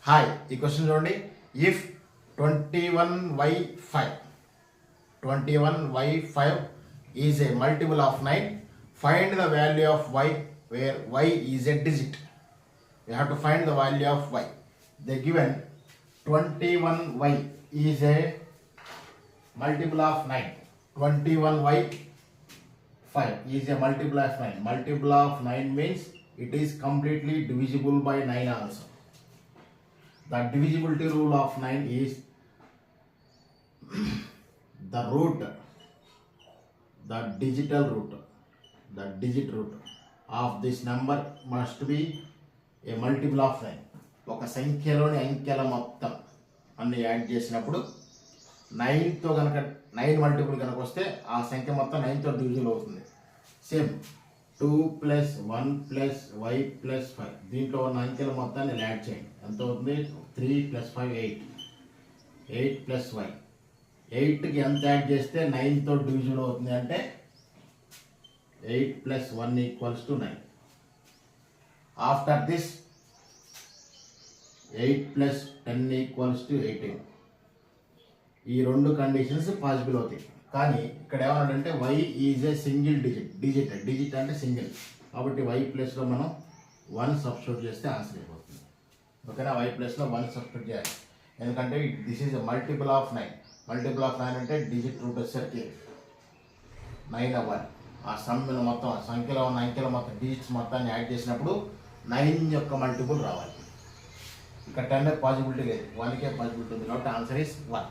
Hi, ఈ question చూడండి. If 21y5 is a multiple of 9, find the value of y where y is a digit. You have to find the value of y. The given 21y is a multiple of 9. 21y5 is a multiple of 9. Multiple of 9 means it is completely divisible by 9 also. The divisibility rule of 9 is the root, the digital root, the digit root of this number must be a multiple of 9. ఒక సంఖ్యలోని అంకెల మొత్తం అన్ని add చేసినప్పుడు 9తో కనుక 9 multiple కనుక వస్తే ఆ సంఖ్య మొత్తం 9తో డివిజిబుల్ అవుతుంది. సేమ్ 2 + 1 + y + 5 దీంట్లో ఉన్న అంకెల మొత్తాన్ని యాడ్ చేయండి. ఎంత అవుతుంది? 3 + 5 8. 8 + y. 8కి ఎంత యాడ్ చేస్తే 9తో డివిజిబుల్ అవుతుంది అంటే 8 + 1 = 9. After this 8 + 10 = 18. ఈ రెండు కండిషన్స్ పాసిబుల్ అవుతాయి. కానీ ఇక్కడ ఏమన్నాడంటే y is a single digit అంటే సింగిల్, కాబట్టి y ప్లస్లో మనం 1 సబ్స్టిట్యూట్ చేస్తే ఆన్సర్ అయిపోతుంది. ఓకేనా? y ప్లస్లో 1 సబ్స్టిట్యూట్ చేయాలి, ఎందుకంటే this is multiple of 9. Multiple of 9 అంటే డిజిట్ రూట్ వచ్చేసరికి 9 అవ్వాలి. ఆ సమ్మిన మొత్తం ఆ సంఖ్యలో ఉన్న అంకెల మొత్తం డిజిట్స్ మొత్తాన్ని యాడ్ చేసినప్పుడు 9 యొక్క మల్టిపుల్ రావాలి. ఇక్కడ 10 పాసిబిలిటీ లేదు, 1కే పాసిబిలిటీ ఉంది, కాబట్టి ఆన్సర్ ఈస్ 1.